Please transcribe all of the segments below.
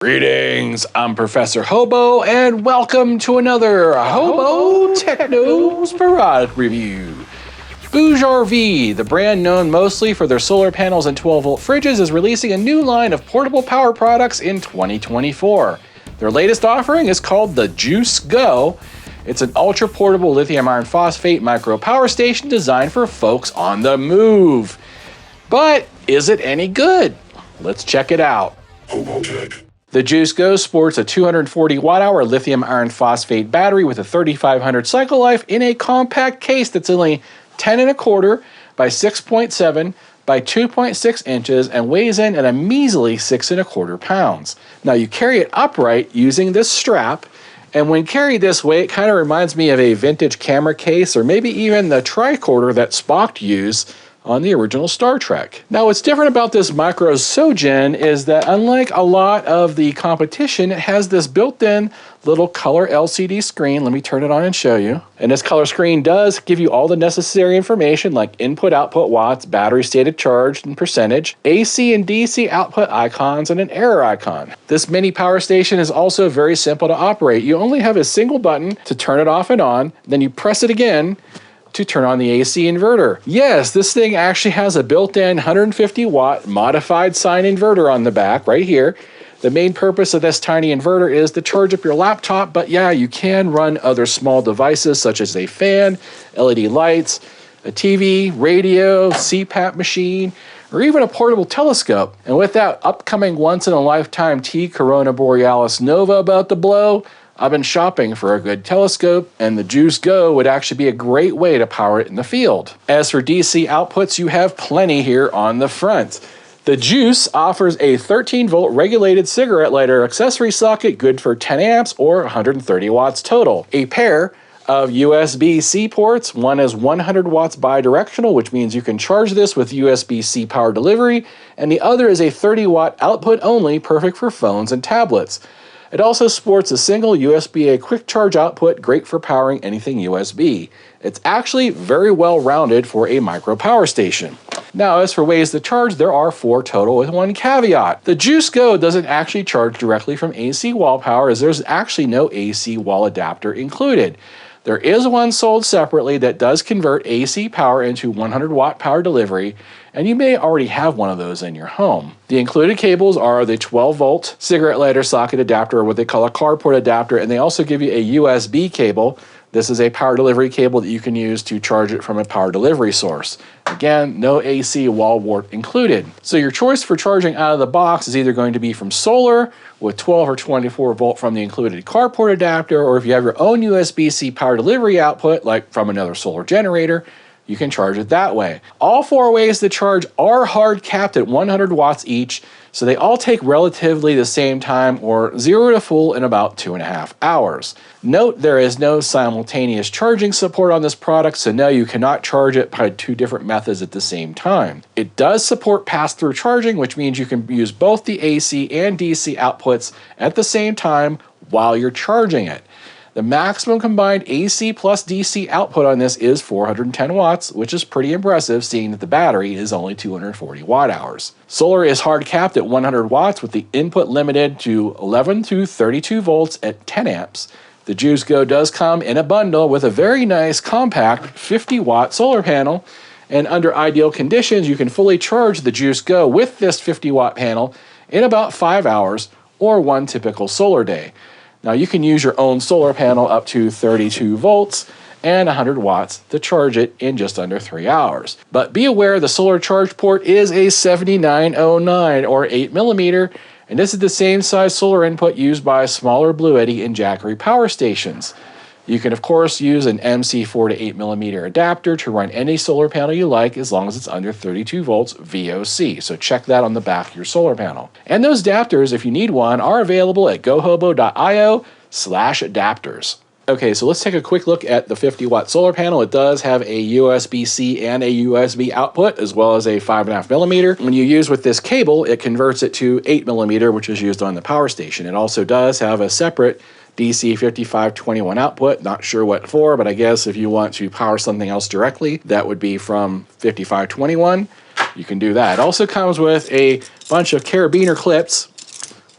Greetings, I'm Professor Hobo, and welcome to another Hobo Technos product review. BougeRV, the brand known mostly for their solar panels and 12-volt fridges, is releasing a new line of portable power products in 2024. Their latest offering is called the JuiceGo. It's an ultra-portable lithium iron phosphate micro power station designed for folks on the move. But is it any good? Let's check it out. HOBOTECH. The JuiceGo sports a 240 watt-hour lithium iron phosphate battery with a 3500 cycle life in a compact case that's only 10.25 by 6.7 by 2.6 inches and weighs in at a measly 6.25 pounds. Now you carry it upright using this strap, and when carried this way, it kind of reminds me of a vintage camera case or maybe even the tricorder that Spock used on the original Star Trek. Now what's different about this micro Sogen is that unlike a lot of the competition, it has this built-in little color LCD screen. Let me turn it on and show you. And this color screen does give you all the necessary information like input, output watts, battery stated charge and percentage, AC and DC output icons, and an error icon. This mini power station is also very simple to operate. You only have a single button to turn it off and on, then you press it again to turn on the AC inverter. Yes, this thing actually has a built-in 150 watt modified sine inverter on the back right here. The main purpose of this tiny inverter is to charge up your laptop, but yeah, you can run other small devices such as a fan, LED lights, a TV, radio, CPAP machine, or even a portable telescope. And with that upcoming once-in-a-lifetime T Corona Borealis Nova about to blow, I've been shopping for a good telescope, and the JuiceGo would actually be a great way to power it in the field. As for DC outputs, you have plenty here on the front. The Juice offers a 13-volt regulated cigarette lighter accessory socket good for 10 amps or 130 watts total. A pair of USB-C ports. One is 100 watts bidirectional, which means you can charge this with USB-C power delivery, and the other is a 30-watt output only, perfect for phones and tablets. It also sports a single USB-A quick charge output, great for powering anything USB. It's actually very well rounded for a micro power station. Now, as for ways to charge, there are 4 total with one caveat. The JuiceGo doesn't actually charge directly from AC wall power, as there's actually no AC wall adapter included. There is one sold separately that does convert AC power into 100 watt power delivery, and you may already have one of those in your home. The included cables are the 12-volt cigarette lighter socket adapter, or what they call a carport adapter, and they also give you a USB cable. This is a power delivery cable that you can use to charge it from a power delivery source. Again, no AC wall wart included. So your choice for charging out of the box is either going to be from solar with 12 or 24 volt from the included carport adapter, or if you have your own USB-C power delivery output, like from another solar generator, you can charge it that way. All 4 ways to charge are hard capped at 100 watts each, so they all take relatively the same time, or 0 to full, in about 2.5 hours. Note there is no simultaneous charging support on this product, so no, you cannot charge it by 2 different methods at the same time. It does support pass-through charging, which means you can use both the AC and DC outputs at the same time while you're charging it. The maximum combined AC plus DC output on this is 410 watts, which is pretty impressive seeing that the battery is only 240 watt hours. Solar is hard capped at 100 watts with the input limited to 11 to 32 volts at 10 amps. The JuiceGo does come in a bundle with a very nice compact 50 watt solar panel, and under ideal conditions you can fully charge the JuiceGo with this 50 watt panel in about 5 hours or 1 typical solar day. Now you can use your own solar panel up to 32 volts and 100 watts to charge it in just under 3 hours. But be aware the solar charge port is a 7909 or 8mm, and this is the same size solar input used by smaller BLUETTI and JACKERY power stations. You can of course use an MC4 to 8mm adapter to run any solar panel you like as long as it's under 32 volts VOC, so check that on the back of your solar panel. And those adapters, if you need one, are available at gohobo.io/adapters. Okay, so let's take a quick look at the 50 watt solar panel. It does have a USB-C and a USB output, as well as a 5.5mm. When you use with this cable, it converts it to 8mm, which is used on the power station. It also does have a separate DC 5521 output, not sure what for, but I guess if you want to power something else directly, that would be from 5521. You can do that. It also comes with a bunch of carabiner clips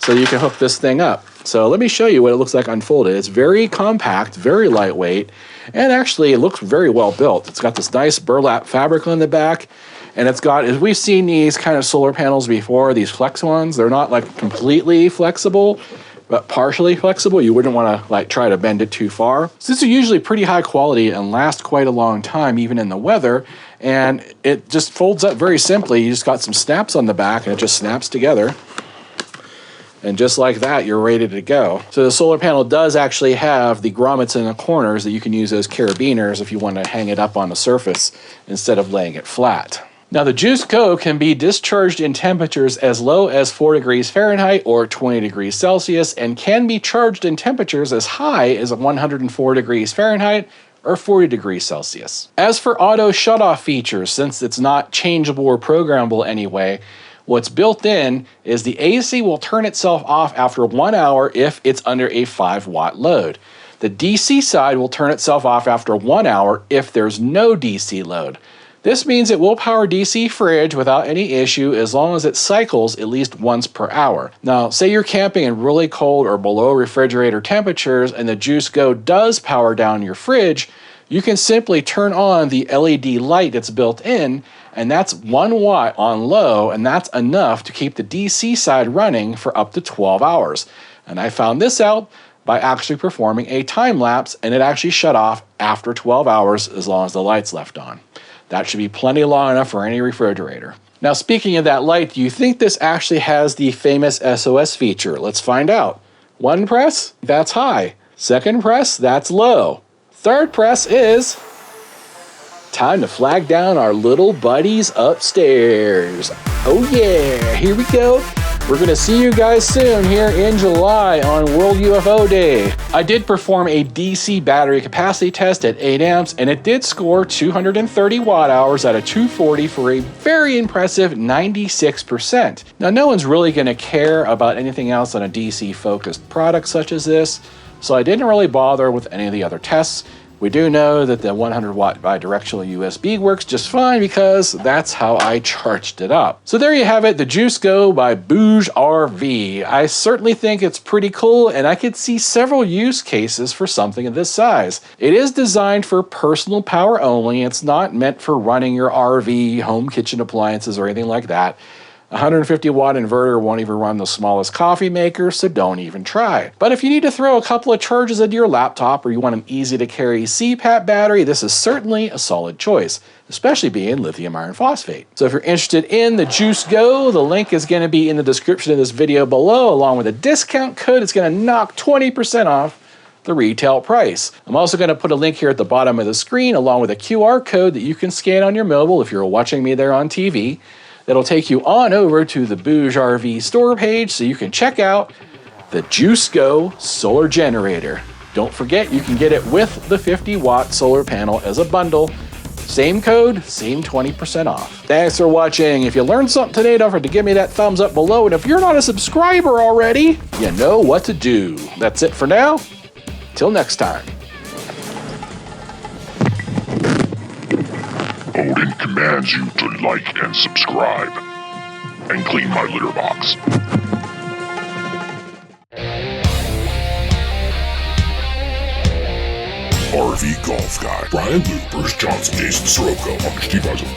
so you can hook this thing up. So let me show you what it looks like unfolded. It's very compact, very lightweight, and actually it looks very well built. It's got this nice burlap fabric on the back, and it's got, as we've seen these kind of solar panels before, these flex ones, they're not like completely flexible, but partially flexible. You wouldn't want to like try to bend it too far. So these are usually pretty high quality and last quite a long time, even in the weather. And it just folds up very simply. You just got some snaps on the back and it just snaps together. And just like that, you're ready to go. So the solar panel does actually have the grommets in the corners that you can use as carabiners if you want to hang it up on the surface instead of laying it flat. Now the JuiceGo can be discharged in temperatures as low as 4 degrees Fahrenheit or 20 degrees Celsius, and can be charged in temperatures as high as 104 degrees Fahrenheit or 40 degrees Celsius. As for auto shutoff features, since it's not changeable or programmable anyway, what's built in is the AC will turn itself off after 1 hour if it's under a 5-watt load. The DC side will turn itself off after 1 hour if there's no DC load. This means it will power DC fridge without any issue as long as it cycles at least once per hour. Now, say you're camping in really cold or below refrigerator temperatures and the JuiceGo does power down your fridge, you can simply turn on the LED light that's built in, and that's 1 watt on low, and that's enough to keep the DC side running for up to 12 hours. And I found this out by actually performing a time lapse, and it actually shut off after 12 hours as long as the light's left on. That should be plenty long enough for any refrigerator. Now, speaking of that light, do you think this actually has the famous SOS feature? Let's find out. 1 press, that's high. 2nd press, that's low. 3rd press is time to flag down our little buddies upstairs. Oh yeah, here we go. We're gonna see you guys soon here in July on World UFO Day. I did perform a DC battery capacity test at 8 amps, and it did score 230 watt hours out of 240 for a very impressive 96%. Now, no one's really gonna care about anything else on a DC focused product such as this, so I didn't really bother with any of the other tests. We do know that the 100 watt bidirectional USB works just fine because that's how I charged it up. So there you have it, the JuiceGo by BougeRV. I certainly think it's pretty cool, and I could see several use cases for something of this size. It is designed for personal power only. It's not meant for running your RV, home kitchen appliances, or anything like that. 150 watt inverter won't even run the smallest coffee maker, so don't even try. But if you need to throw a couple of charges into your laptop, or you want an easy to carry CPAP battery, this is certainly a solid choice, especially being lithium iron phosphate. So if you're interested in the JuiceGo, the link is going to be in the description of this video below, along with a discount code. It's going to knock 20% off the retail price. I'm also going to put a link here at the bottom of the screen, along with a QR code that you can scan on your mobile if you're watching me there on TV. That'll take you on over to the BougeRV store page so you can check out the JuiceGo solar generator. Don't forget, you can get it with the 50 watt solar panel as a bundle. Same code, same 20% off. Thanks for watching. If you learned something today, don't forget to give me that thumbs up below. And if you're not a subscriber already, you know what to do. That's it for now. Till next time. Odin commands you to like and subscribe, and clean my litter box. RV Golf Guy, Brian Blue, Bruce Johnson, Jason Sirocco, Steve Eisen.